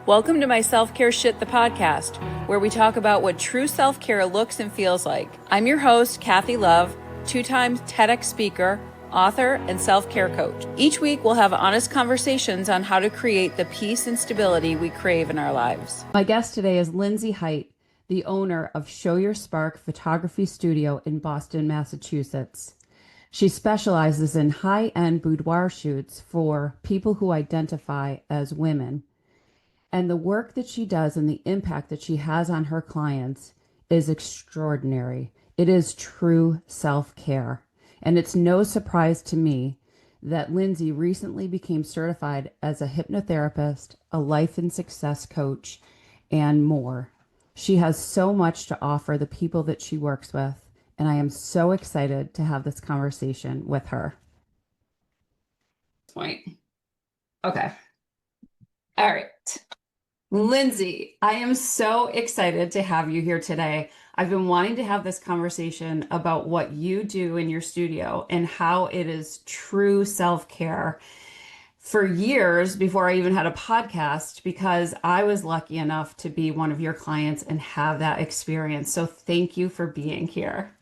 Welcome to my Self-Care Shit, the podcast, where we talk about what true self-care looks and feels like. I'm your host, Kathy Love, two-time TEDx speaker, author, and self-care coach. Each week, we'll have honest conversations on how to create the peace and stability we crave in our lives. My guest today is Lindsay Hite, the owner of Show Your Spark Photography Studio in Boston, Massachusetts. She specializes in high-end boudoir shoots for people who identify as women. And the work that she does and the impact that she has on her clients is extraordinary. It is true self-care. And it's no surprise to me that Lindsay recently became certified as a hypnotherapist, a life and success coach, and more. She has so much to offer the people that she works with, and I am so excited to have this conversation with her. Point. Okay. All right. Lindsay, I am so excited to have you here today. I've been wanting to have this conversation about what you do in your studio and how it is true self-care for years before I even had a podcast, because I was lucky enough to be one of your clients and have that experience. So thank you for being here.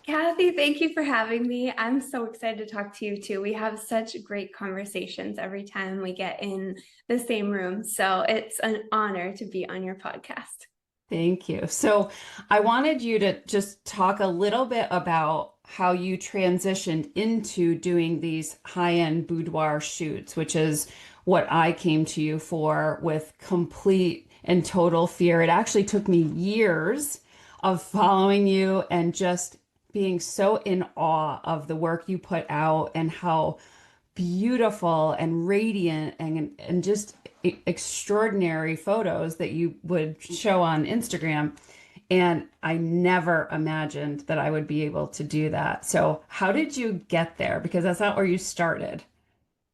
Kathy, thank you for having me. I'm so excited to talk to you too. We have such great conversations every time we get in the same room. So it's an honor to be on your podcast. Thank you. So I wanted you to just talk a little bit about how you transitioned into doing these high-end boudoir shoots, which is what I came to you for with complete and total fear. It actually took me years of following you and just being so in awe of the work you put out and how beautiful and radiant and just extraordinary photos that you would show on Instagram. And I never imagined that I would be able to do that. So how did you get there? Because that's not where you started.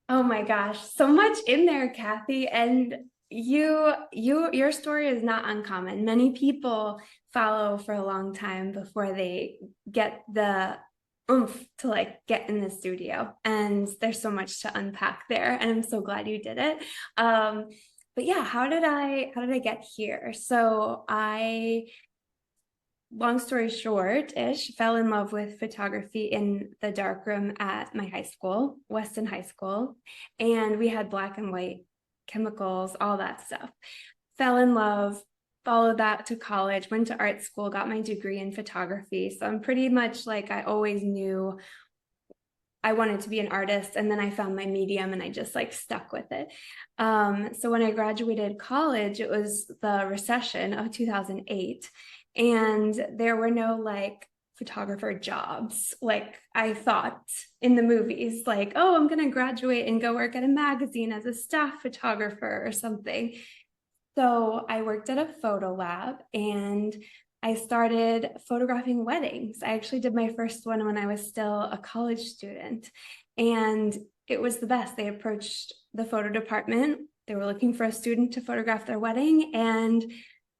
Oh my gosh, so much in there, Kathy. And your story is not uncommon. Many people follow for a long time before they get the oomph to like get in the studio. And there's so much to unpack there. And I'm so glad you did it. But yeah, how did I get here? So long story short-ish, fell in love with photography in the darkroom at my high school, Weston High School. And we had black and white chemicals, all that stuff. Fell in love, followed that to college, went to art school, got my degree in photography. So I'm pretty much like, I always knew I wanted to be an artist, and then I found my medium and I just like stuck with it. So when I graduated college, it was the recession of 2008. And there were no like photographer jobs like I thought in the movies, like, oh, I'm going to graduate and go work at a magazine as a staff photographer or something. So I worked at a photo lab and I started photographing weddings. I actually did my first one when I was still a college student, and it was the best. They approached the photo department. They were looking for a student to photograph their wedding, and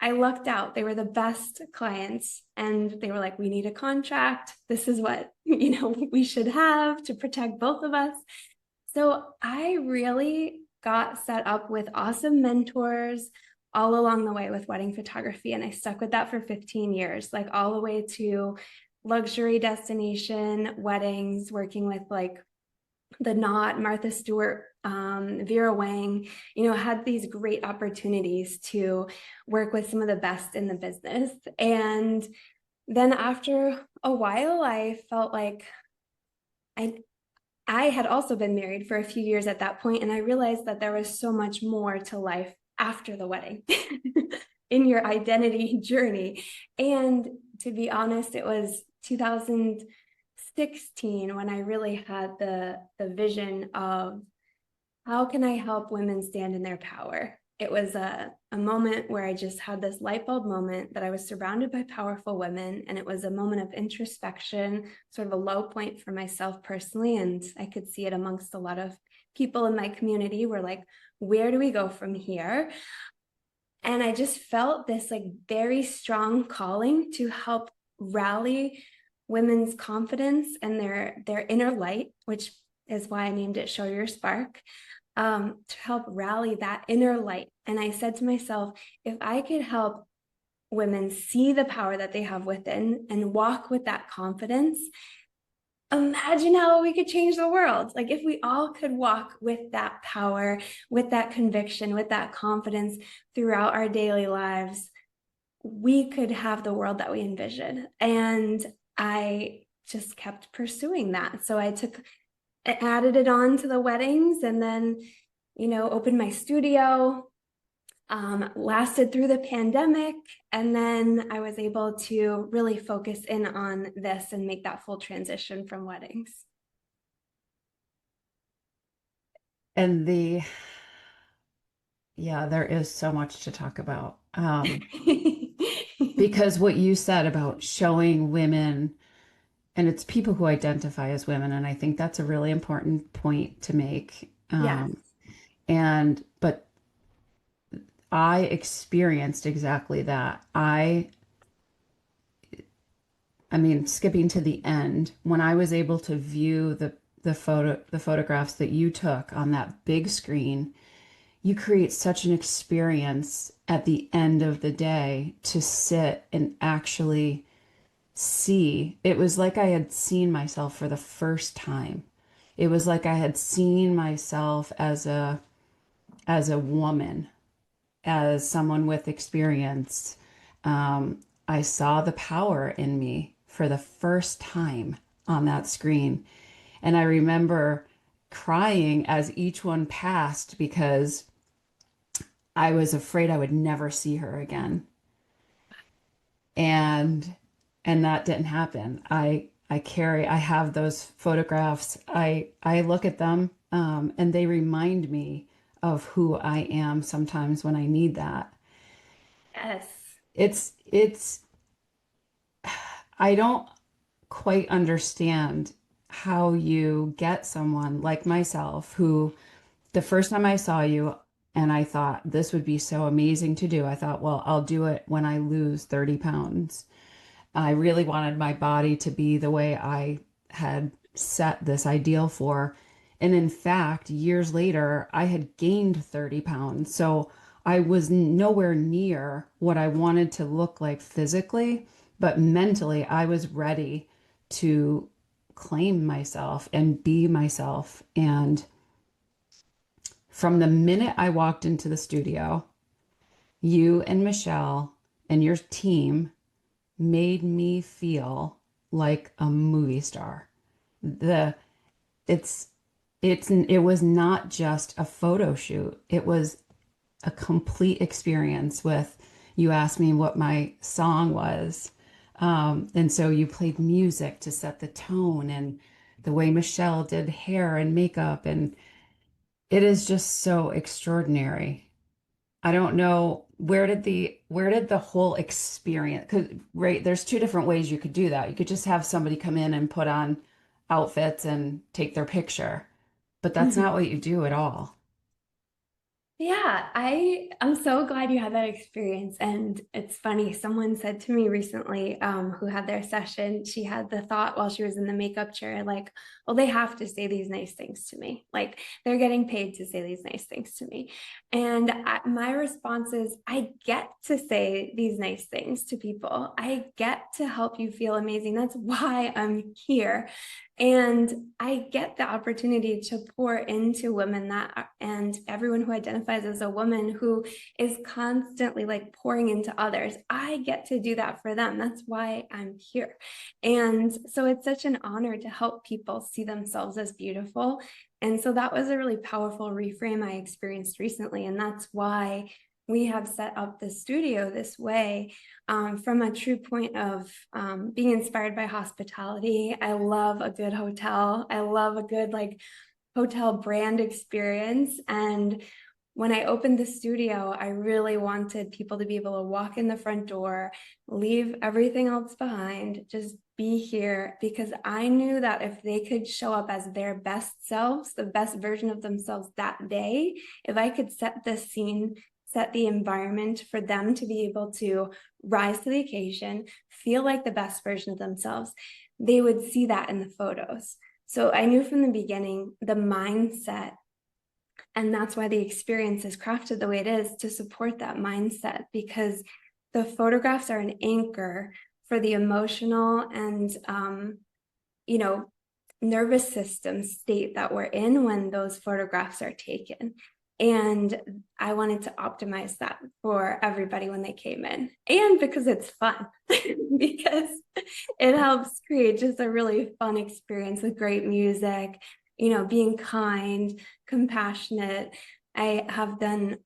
I lucked out. They were the best clients, and they were like, we need a contract. This is what, we should have to protect both of us. So I really got set up with awesome mentors all along the way with wedding photography. And I stuck with that for 15 years, like all the way to luxury destination weddings, working with like the Knot, Martha Stewart, Vera Wang, had these great opportunities to work with some of the best in the business. And then after a while, I felt like I had also been married for a few years at that point, and I realized that there was so much more to life after the wedding in your identity journey. And to be honest, it was 2016 when I really had the vision of how can I help women stand in their power. It was a moment where I just had this light bulb moment that I was surrounded by powerful women, and it was a moment of introspection, sort of a low point for myself personally, and I could see it amongst a lot of people in my community. Were like, where do we go from here? And I just felt this like very strong calling to help rally women's confidence and their inner light, which is why I named it Show Your Spark. to help rally that inner light. And I said to myself, if I could help women see the power that they have within and walk with that confidence, imagine how we could change the world. Like if we all could walk with that power, with that conviction, with that confidence throughout our daily lives, we could have the world that we envisioned. And I just kept pursuing that. So I added it on to the weddings, and then, opened my studio, lasted through the pandemic. And then I was able to really focus in on this and make that full transition from weddings. And yeah, there is so much to talk about. Because what you said about showing women, and it's people who identify as women, and I think that's a really important point to make. Yes. But I experienced exactly that. I mean, skipping to the end, when I was able to view the photographs that you took on that big screen, you create such an experience at the end of the day to sit and actually see. It was like I had seen myself for the first time. It was like I had seen myself as a woman, as someone with experience. I saw the power in me for the first time on that screen. And I remember crying as each one passed because I was afraid I would never see her again. And that didn't happen. I have those photographs. I look at them, and they remind me of who I am sometimes when I need that. Yes. It's I don't quite understand how you get someone like myself who the first time I saw you and I thought this would be so amazing to do. I thought, well, I'll do it when I lose 30 pounds. I really wanted my body to be the way I had set this ideal for. And in fact, years later, I had gained 30 pounds. So I was nowhere near what I wanted to look like physically, but mentally, I was ready to claim myself and be myself. And from the minute I walked into the studio, you and Michelle and your team made me feel like a movie star. The it's it was not just a photo shoot. It was a complete experience with you asked me what my song was. And so you played music to set the tone and the way Michelle did hair and makeup, and it is just so extraordinary. I don't know where did the whole experience, because right, there's two different ways you could do that. You could just have somebody come in and put on outfits and take their picture, but that's not what you do at all. Yeah, I'm so glad you had that experience. And it's funny, someone said to me recently, who had their session, she had the thought while she was in the makeup chair, like, well, they have to say these nice things to me. Like they're getting paid to say these nice things to me. And my response is, I get to say these nice things to people. I get to help you feel amazing. That's why I'm here. And I get the opportunity to pour into women and everyone who identifies as a woman who is constantly like pouring into others. I get to do that for them. That's why I'm here. And so it's such an honor to help people see themselves as beautiful. And so that was a really powerful reframe I experienced recently. And that's why we have set up the studio this way, from a true point of being inspired by hospitality. I love a good hotel. I love a good like hotel brand experience. And when I opened the studio, I really wanted people to be able to walk in the front door, leave everything else behind, just be here, because I knew that if they could show up as their best selves, the best version of themselves that day, if I could set the scene, set the environment for them to be able to rise to the occasion, feel like the best version of themselves, they would see that in the photos. So I knew from the beginning the mindset And that's why the experience is crafted the way it is, to support that mindset, because the photographs are an anchor for the emotional and, nervous system state that we're in when those photographs are taken. And I wanted to optimize that for everybody when they came in, and because it's fun, because it helps create just a really fun experience with great music, being kind, compassionate. I have done,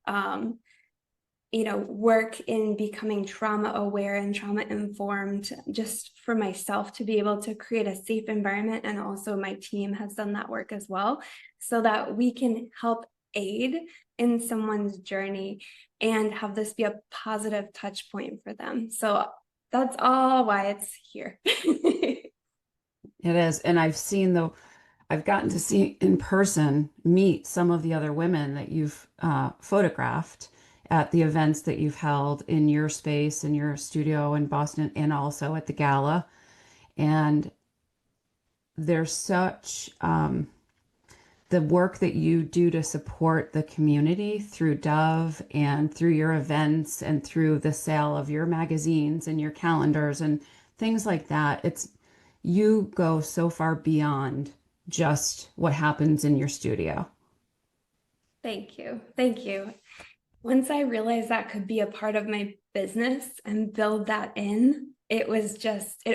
work in becoming trauma aware and trauma informed, just for myself to be able to create a safe environment. And also my team has done that work as well, so that we can help aid in someone's journey and have this be a positive touch point for them. So that's all why it's here. It is. And I've gotten to see in person, meet some of the other women that you've photographed at the events that you've held in your space, in your studio in Boston, and also at the gala. And there's such the work that you do to support the community through Dove and through your events and through the sale of your magazines and your calendars and things like that. You go so far beyond just what happens in your studio. Thank you. Thank you. Once I realized that could be a part of my business and build that in, it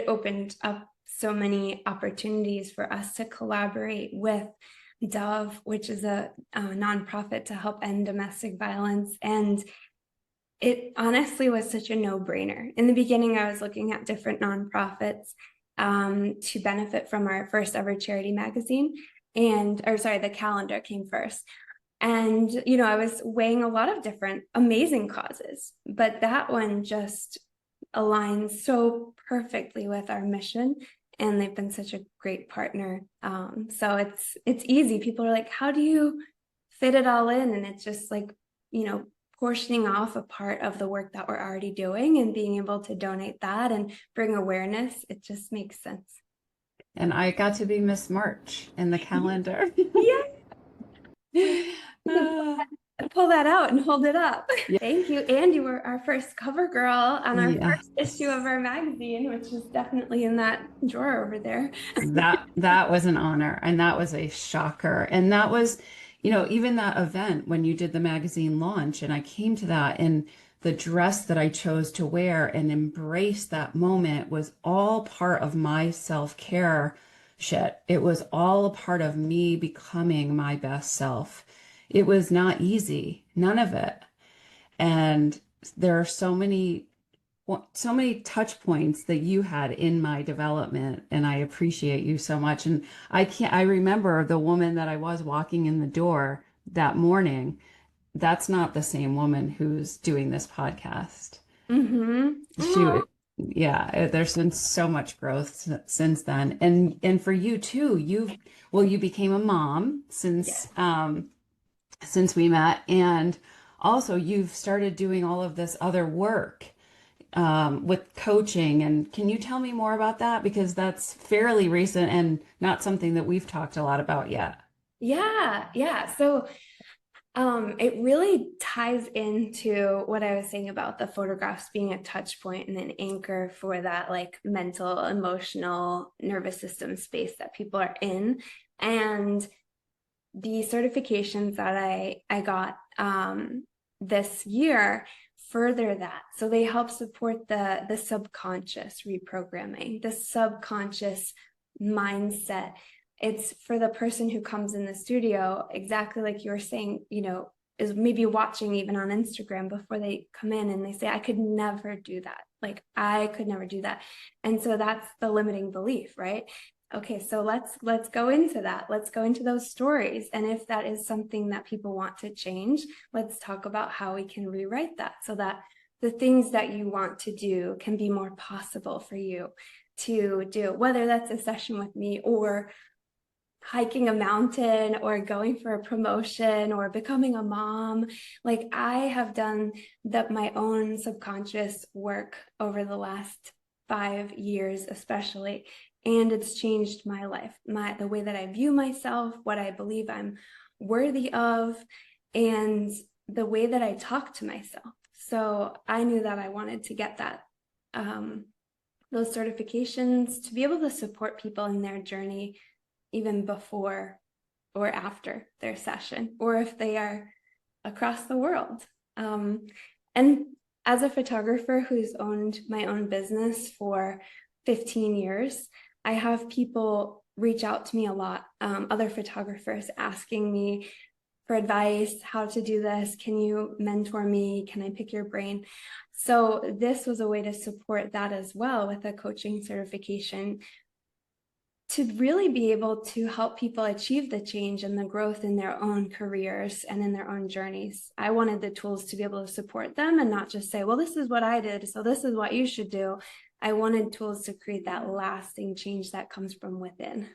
opened up so many opportunities for us to collaborate with Dove, which is a nonprofit to help end domestic violence. And it honestly was such a no-brainer. In the beginning, I was looking at different nonprofits to benefit from our first ever charity magazine. The calendar came first. And, I was weighing a lot of different amazing causes, but that one just aligns so perfectly with our mission. And they've been such a great partner. So it's easy. People are like, how do you fit it all in? And it's just like, portioning off a part of the work that we're already doing and being able to donate that and bring awareness. It just makes sense. And I got to be Miss March in the calendar. Yeah. Pull that out and hold it up. Yeah. Thank you. And you were our first cover girl on our first issue of our magazine, which is definitely in that drawer over there. That was an honor, and that was a shocker. And that was, even that event when you did the magazine launch, and I came to that, and the dress that I chose to wear and embrace that moment was all part of my self-care shit. It was all a part of me becoming my best self. It was not easy, none of it. And there are so many touch points that you had in my development, and I appreciate you so much. And I remember the woman that I was walking in the door that morning. That's not the same woman who's doing this podcast. Mm-hmm. There's been so much growth since then. And for you too, you became a mom since we met, and also you've started doing all of this other work with coaching. And can you tell me more about that? Because that's fairly recent and not something that we've talked a lot about yet. Yeah. So it really ties into what I was saying about the photographs being a touch point and an anchor for that like mental, emotional, nervous system space that people are in. And the certifications that I got this year further that. So they help support the subconscious reprogramming, the subconscious mindset. It's for the person who comes in the studio, exactly like you were saying, is maybe watching even on Instagram before they come in and they say, I could never do that. Like, I could never do that. And so that's the limiting belief, right? Okay, so let's go into that. Let's go into those stories. And if that is something that people want to change, let's talk about how we can rewrite that so that the things that you want to do can be more possible for you to do, whether that's a session with me or hiking a mountain or going for a promotion or becoming a mom. Like, I have done my own subconscious work over the last 5 years, especially. And it's changed my life, the way that I view myself, what I believe I'm worthy of, and the way that I talk to myself. So I knew that I wanted to get that, those certifications to be able to support people in their journey, even before or after their session, or if they are across the world. And as a photographer who's owned my own business for 15 years, I have people reach out to me a lot, other photographers asking me for advice, how to do this, can you mentor me, can I pick your brain? So this was a way to support that as well, with a coaching certification, to really be able to help people achieve the change and the growth in their own careers and in their own journeys. I wanted the tools to be able to support them and not just say, well, this is what I did, so this is what you should do. I wanted tools to create that lasting change that comes from within.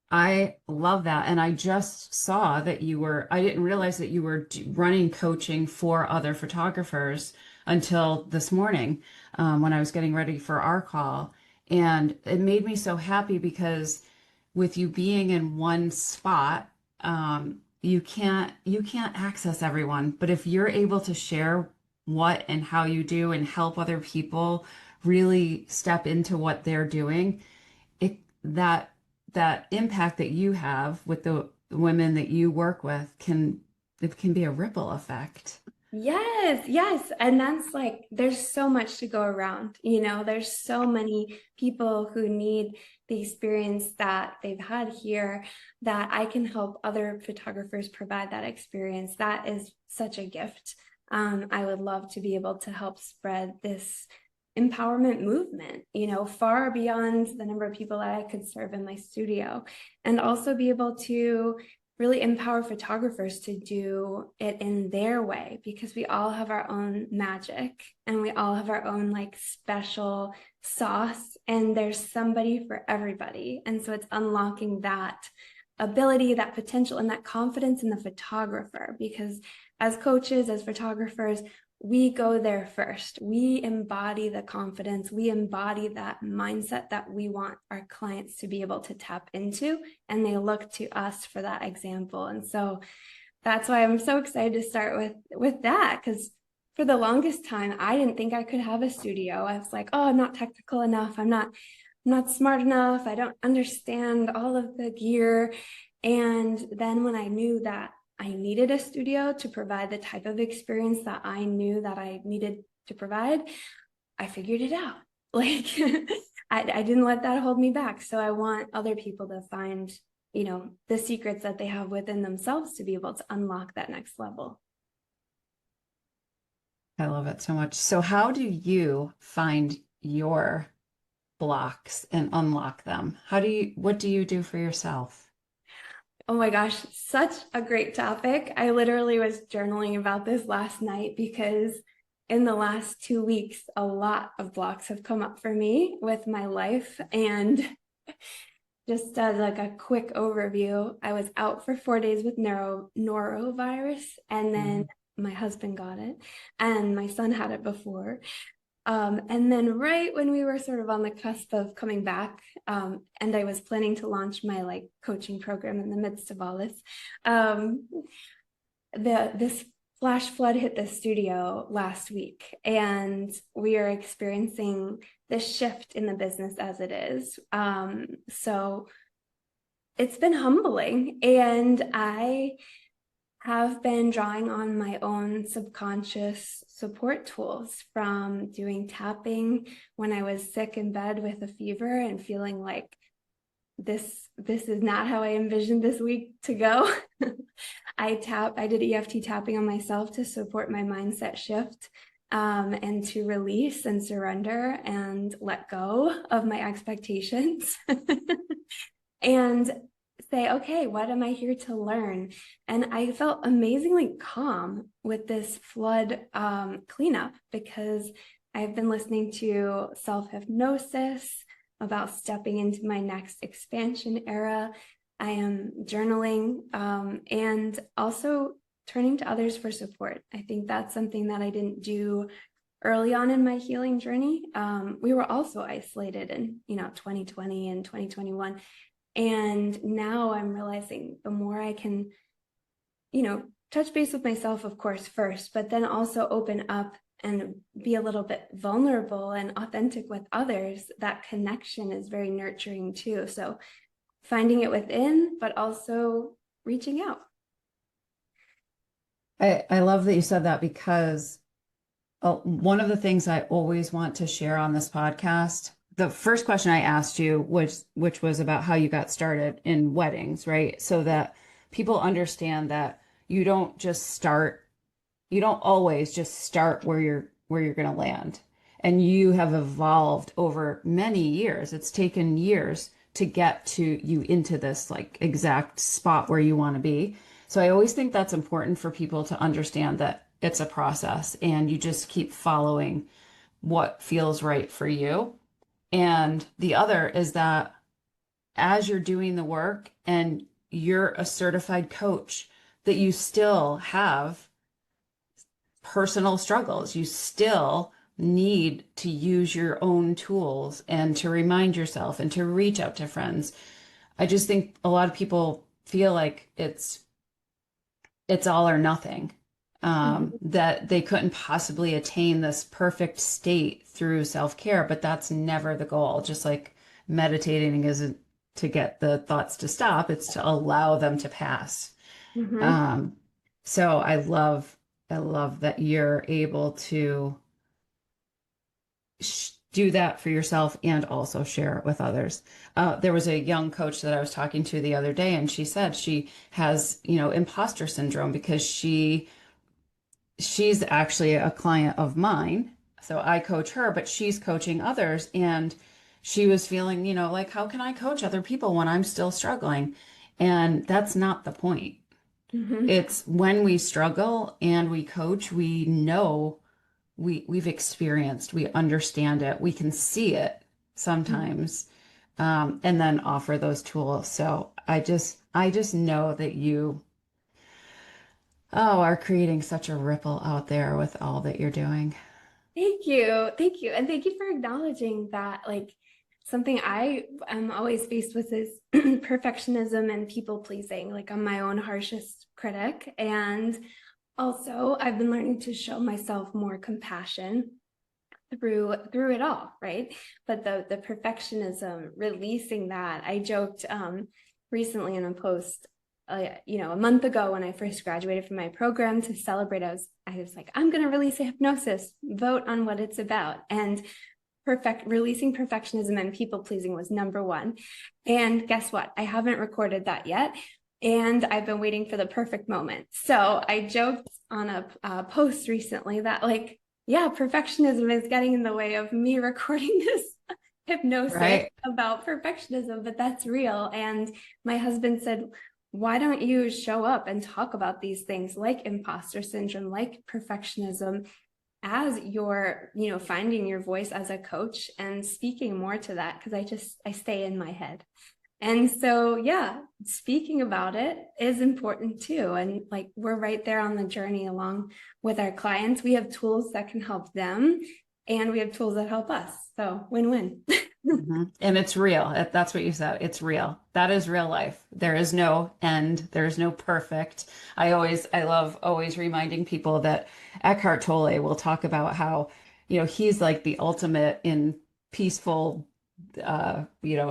I love that. And I just saw that I didn't realize that you were running coaching for other photographers until this morning, when I was getting ready for our call. And it made me so happy because with you being in one spot, you can't access everyone. But if you're able to share what and how you do and help other people really step into what they're doing, it that impact that you have with the women that you work with it can be a ripple effect. Yes. And that's like, there's so much to go around, there's so many people who need the experience that they've had here, that I can help other photographers provide that experience. That is such a gift. I would love to be able to help spread this empowerment movement, far beyond the number of people that I could serve in my studio, and also be able to really empower photographers to do it in their way, because we all have our own magic and we all have our own like special sauce, and there's somebody for everybody. And so it's unlocking that ability, that potential, and that confidence in the photographer, because as coaches, as photographers, we go there first. We embody the confidence. We embody that mindset that we want our clients to be able to tap into, and they look to us for that example. And so that's why I'm so excited to start with that, because for the longest time, I didn't think I could have a studio. I was like, oh, I'm not technical enough. I'm not smart enough. I don't understand all of the gear. And then when I knew that I needed a studio to provide the type of experience that I knew that I needed to provide, I figured it out. Like, I didn't let that hold me back. So I want other people to find, the secrets that they have within themselves to be able to unlock that next level. I love it so much. So how do you find your blocks and unlock them? What do you do for yourself? Oh my gosh, such a great topic. I literally was journaling about this last night, because in the last 2 weeks, a lot of blocks have come up for me with my life. And just as like a quick overview, I was out for 4 days with norovirus, and then my husband got it, and my son had it before. And then right when we were sort of on the cusp of coming back, and I was planning to launch my like coaching program in the midst of all this, this flash flood hit the studio last week, and we are experiencing this shift in the business as it is. So it's been humbling, and I have been drawing on my own subconscious support tools from doing tapping when I was sick in bed with a fever and feeling like this is not how I envisioned this week to go. I did EFT tapping on myself to support my mindset shift, and to release and surrender and let go of my expectations. And say, okay, what am I here to learn? And I felt amazingly calm with this flood cleanup, because I've been listening to self-hypnosis about stepping into my next expansion era. I am journaling, and also turning to others for support. I think that's something that I didn't do early on in my healing journey. We were also isolated in 2020 and 2021. And now I'm realizing the more I can, touch base with myself, of course, first, but then also open up and be a little bit vulnerable and authentic with others, that connection is very nurturing too. So finding it within, but also reaching out. I love that you said that, because one of the things I always want to share on this podcast, the first question I asked you, which was about how you got started in weddings, right? So that people understand that you don't always just start where you're going to land. And you have evolved over many years. It's taken years to get to you into this like exact spot where you want to be. So I always think that's important for people to understand, that it's a process and you just keep following what feels right for you. And the other is that as you're doing the work and you're a certified coach, that you still have personal struggles. You still need to use your own tools and to remind yourself and to reach out to friends. I just think a lot of people feel like it's all or nothing, that they couldn't possibly attain this perfect state through self-care, but that's never the goal. Just like meditating isn't to get the thoughts to stop, it's to allow them to pass. Mm-hmm. So I love that you're able to do that for yourself and also share it with others. There was a young coach that I was talking to the other day, and she said she has, imposter syndrome because she's actually a client of mine. So I coach her, but she's coaching others. And she was feeling, like, how can I coach other people when I'm still struggling? And that's not the point. Mm-hmm. It's when we struggle and we coach, we know we've experienced, we understand it, we can see it sometimes, and then offer those tools. So I just know that you are creating such a ripple out there with all that you're doing. Thank you. Thank you. And thank you for acknowledging that. Like, something I am always faced with is perfectionism and people pleasing. Like, I'm my own harshest critic. And also, I've been learning to show myself more compassion through it all, right? But the perfectionism, releasing that. I joked recently in a post, a month ago when I first graduated from my program, to celebrate, I was like, I'm going to release a hypnosis, vote on what it's about. And releasing perfectionism and people pleasing was number one. And guess what? I haven't recorded that yet. And I've been waiting for the perfect moment. So I joked on a post recently that, like, yeah, perfectionism is getting in the way of me recording this hypnosis Right. about perfectionism, but that's real. And my husband said, why don't you show up and talk about these things like imposter syndrome, like perfectionism, as you're, finding your voice as a coach and speaking more to that? Because I stay in my head. And so, yeah, speaking about it is important too. And like, we're right there on the journey along with our clients. We have tools that can help them, and we have tools that help us. So win-win. Mhm. And it's real. That's what you said. It's real. That is real life. There is no end. There is no perfect. I love always reminding people that Eckhart Tolle will talk about how, he's like the ultimate in peaceful,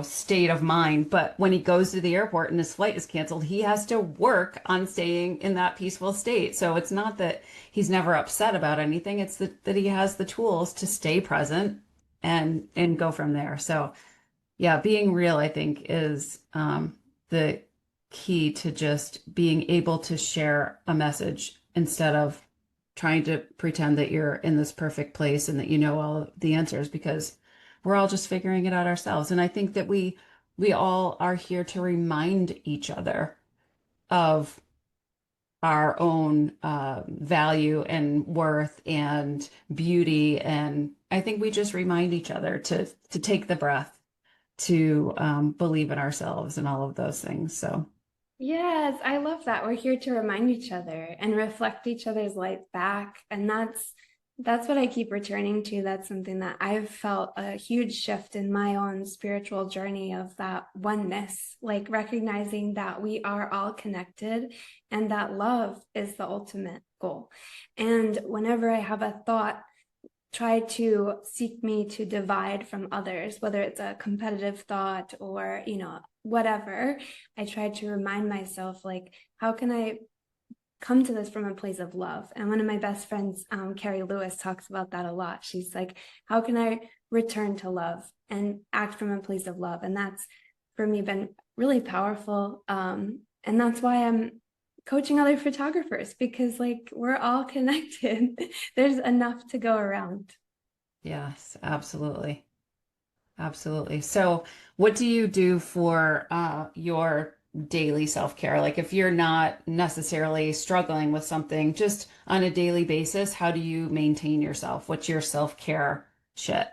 state of mind. But when he goes to the airport and his flight is canceled, he has to work on staying in that peaceful state. So it's not that he's never upset about anything. It's that he has the tools to stay present and go from there. So yeah, being real, I think, is the key to just being able to share a message instead of trying to pretend that you're in this perfect place and that you know all of the answers, because we're all just figuring it out ourselves. And I think that we all are here to remind each other of our own value and worth and beauty. And I think we just remind each other to take the breath, to believe in ourselves and all of those things. So Yes, I love that. We're here to remind each other and reflect each other's light back. And That's what I keep returning to. That's something that I've felt a huge shift in my own spiritual journey, of that oneness, like recognizing that we are all connected and that love is the ultimate goal. And whenever I have a thought try to seek me to divide from others, whether it's a competitive thought or, whatever, I try to remind myself, like, how can I come to this from a place of love? And one of my best friends, Carrie Lewis, talks about that a lot. She's like, how can I return to love and act from a place of love? And that's, for me, been really powerful. And that's why I'm coaching other photographers, because like we're all connected. There's enough to go around. Yes, absolutely. Absolutely. So, what do you do for your daily self-care? Like, if you're not necessarily struggling with something, just on a daily basis, how do you maintain yourself? What's your self-care shit?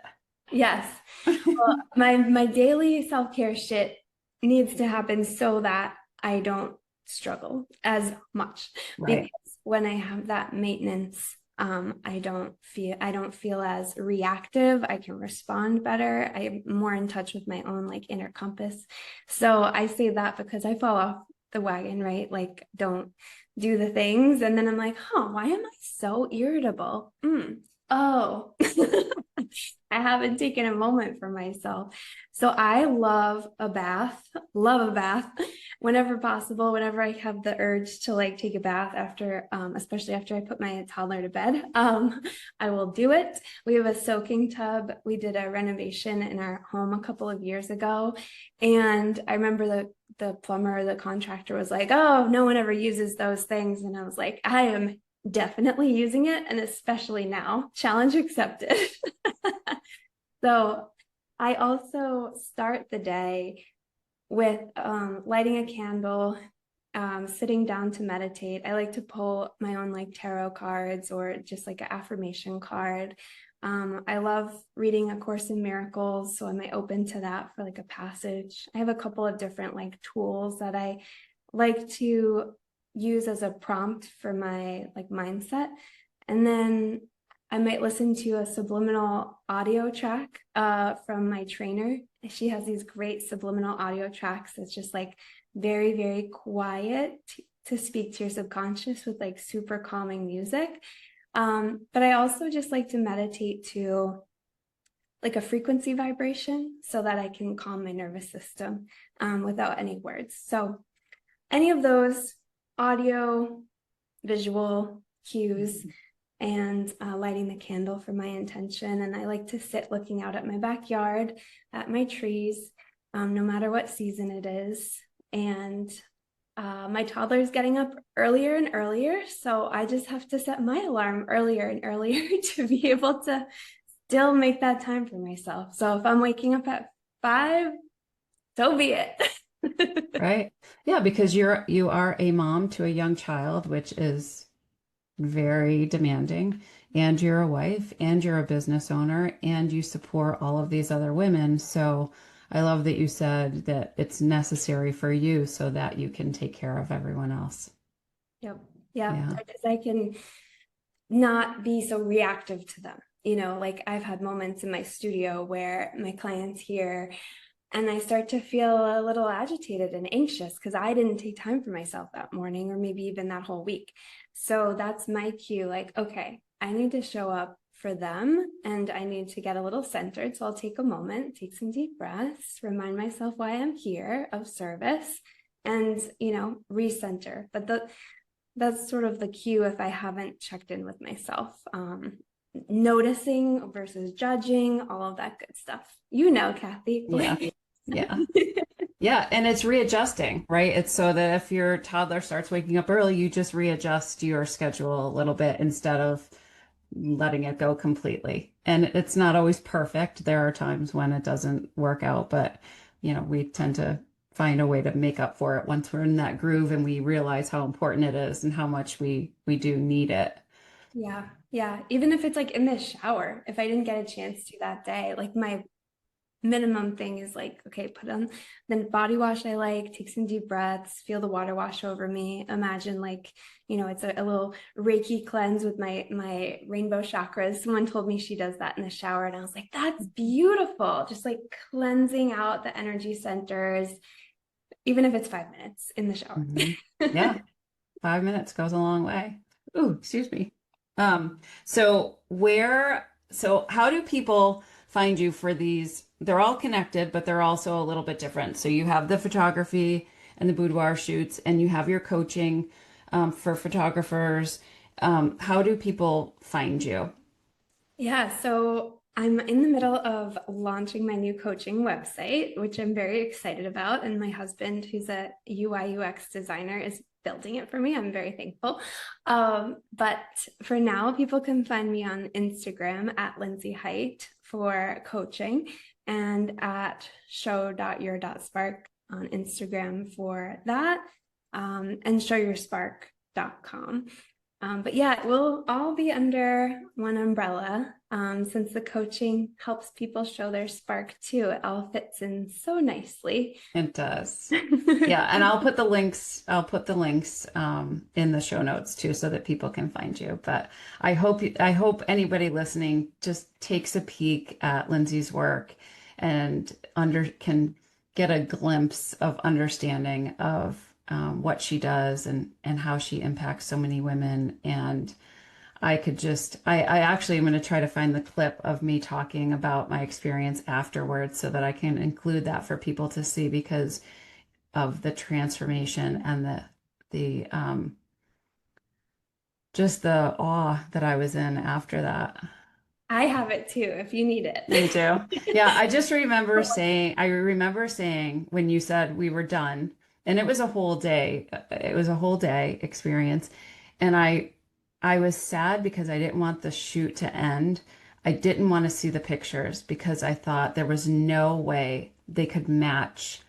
Yes. Well, my daily self-care shit needs to happen so that I don't struggle as much. Because Right. when I have that maintenance, I don't feel as reactive. I can respond better. I'm more in touch with my own like inner compass. So I say that because I fall off the wagon, right? Like, don't do the things, and then I'm like, why am I so irritable? Oh, I haven't taken a moment for myself. So I love a bath whenever possible, whenever I have the urge to like take a bath after, especially after I put my toddler to bed, I will do it. We have a soaking tub. We did a renovation in our home a couple of years ago. And I remember the plumber, the contractor was like, oh, no one ever uses those things. And I was like, I am definitely using it. And especially now, challenge accepted. So I also start the day with lighting a candle, sitting down to meditate. I like to pull my own like tarot cards or just like an affirmation card. I love reading A Course in Miracles, so I might open to that for like a passage. I have a couple of different like tools that I like to use as a prompt for my like mindset. And then I might listen to a subliminal audio track from my trainer. She has these great subliminal audio tracks that's just like very, very quiet to speak to your subconscious with like super calming music. But I also just like to meditate to like a frequency vibration so that I can calm my nervous system without any words. So any of those audio, visual cues, and lighting the candle for my intention. And I like to sit looking out at my backyard, at my trees, no matter what season it is. And my toddler is getting up earlier and earlier, so I just have to set my alarm earlier and earlier to be able to still make that time for myself. So if I'm waking up at 5, so be it. Right. Yeah, because you are a mom to a young child, which is very demanding, and you're a wife, and you're a business owner, and you support all of these other women. So I love that you said that it's necessary for you so that you can take care of everyone else. Yep. Yeah. Yeah. I can not be so reactive to them. Like I've had moments in my studio where my clients here and I start to feel a little agitated and anxious because I didn't take time for myself that morning or maybe even that whole week. So that's my cue, like, okay, I need to show up for them and I need to get a little centered. So I'll take a moment, take some deep breaths, remind myself why I'm here, of service, and, recenter. But that's sort of the cue if I haven't checked in with myself. Noticing versus judging, all of that good stuff. Kathy. Yeah. Yeah. Yeah, and it's readjusting, right? It's so that if your toddler starts waking up early, you just readjust your schedule a little bit instead of letting it go completely. And it's not always perfect. There are times when it doesn't work out, but we tend to find a way to make up for it once we're in that groove and we realize how important it is and how much we do need it. Yeah. Even if it's like in the shower, if I didn't get a chance to that day, like my minimum thing is like, okay, put on the body wash I like, take some deep breaths, feel the water wash over me. Imagine like, it's a little Reiki cleanse with my rainbow chakras. Someone told me she does that in the shower, and I was like, that's beautiful. Just like cleansing out the energy centers, even if it's 5 minutes in the shower. Mhm. Yeah, 5 minutes goes a long way. Ooh, excuse me. So how do people find you for these? They're all connected, but they're also a little bit different. So you have the photography and the boudoir shoots, and you have your coaching for photographers. How do people find you? Yeah, so I'm in the middle of launching my new coaching website, which I'm very excited about. And my husband, who's a UI UX designer, is building it for me. I'm very thankful. But for now, people can find me on Instagram at Lindsay Hite for coaching, and at show.your.spark on Instagram for that, and showyourspark.com. But yeah, it will all be under one umbrella. Since the coaching helps people show their spark too, it all fits in so nicely. It does. Yeah, and I'll put the links in the show notes too so that people can find you. But I hope anybody listening just takes a peek at Lindsay's work and can get a glimpse of understanding of what she does and how she impacts so many women. And I actually am going to try to find the clip of me talking about my experience afterwards so that I can include that for people to see because of the transformation and the just the awe that I was in after that. I have it too, if you need You it. do? Yeah, I remember saying when you said we were done, and it was a whole day experience. And I was sad because I didn't want the shoot to end. I didn't want to see the pictures because I thought there was no way they could match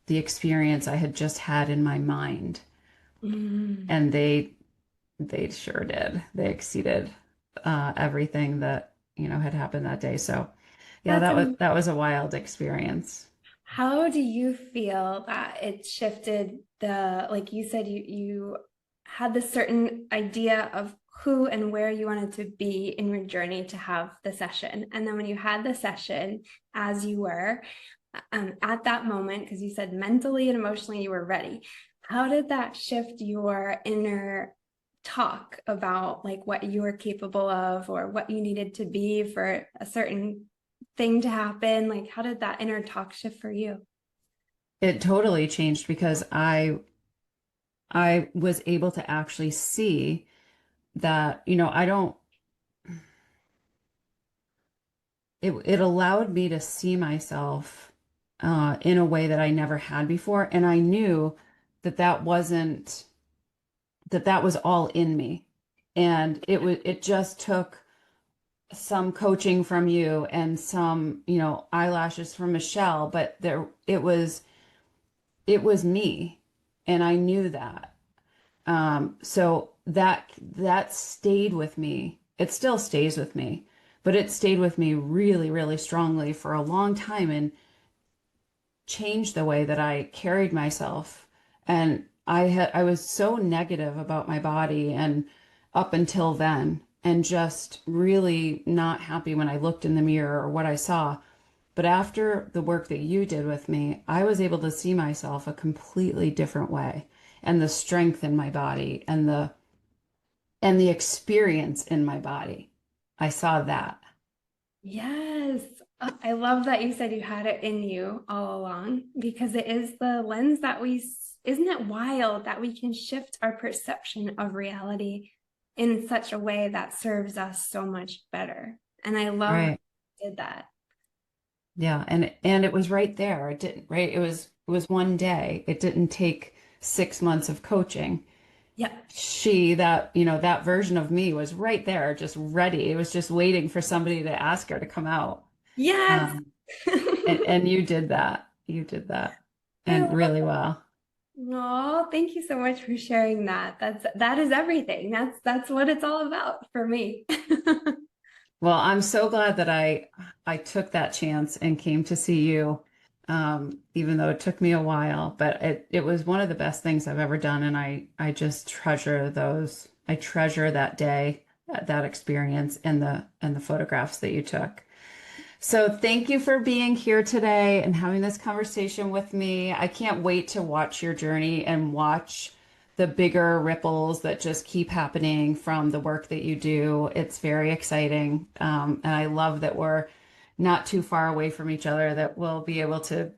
the experience I had just had in my mind. Mm, And they sure did. They exceeded everything that, had happened that day. So yeah, that's that was a wild experience. How do you feel that it shifted like you said, you had this certain idea of who and where you wanted to be in your journey to have the session. And then when you had the session as you were, at that moment, because you said mentally and emotionally you were ready, how did that shift your inner talk about like what you were capable of or what you needed to be for a certain thing to happen? Like, how did that inner talk shift for you? It totally changed because I was able to actually see that, I don't it allowed me to see myself in a way that I never had before. And I knew that that was all in me. And it just took some coaching from you and some, eyelashes from Michelle, but it was me. And I knew that. So that stayed with me. It still stays with me, but it stayed with me really, really strongly for a long time and changed the way that I carried myself. And I was so negative about my body and up until then, and just really not happy when I looked in the mirror or what I saw. But after the work that you did with me, I was able to see myself a completely different way and the strength in my body and the experience in my body. I saw that. Yes. I love that you said you had it in you all along, because it is the lens that isn't it wild that we can shift our perception of reality in such a way that serves us so much better. And I love that Right. you did that. Yeah, and it was right there. It didn't, right? It was one day. It didn't take 6 months of coaching. Yep. That version of me was right there, just ready. It was just waiting for somebody to ask her to come out. Yes. Um, and you did that. You did that, I and love really well. Oh, thank you so much for sharing that. That is everything. That's what it's all about for me. Well, I'm so glad that I took that chance and came to see you, even though it took me a while. But it was one of the best things I've ever done, and I just treasure those. I treasure that day, that experience, and the photographs that you took. So thank you for being here today and having this conversation with me. I can't wait to watch your journey and watch the bigger ripples that just keep happening from the work that you do. It's very exciting. And I love that we're not too far away from each other, that we'll be able to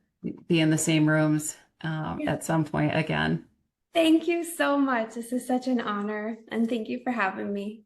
be in the same rooms Yeah. at some point again. Thank you so much. This is such an honor, and thank you for having me.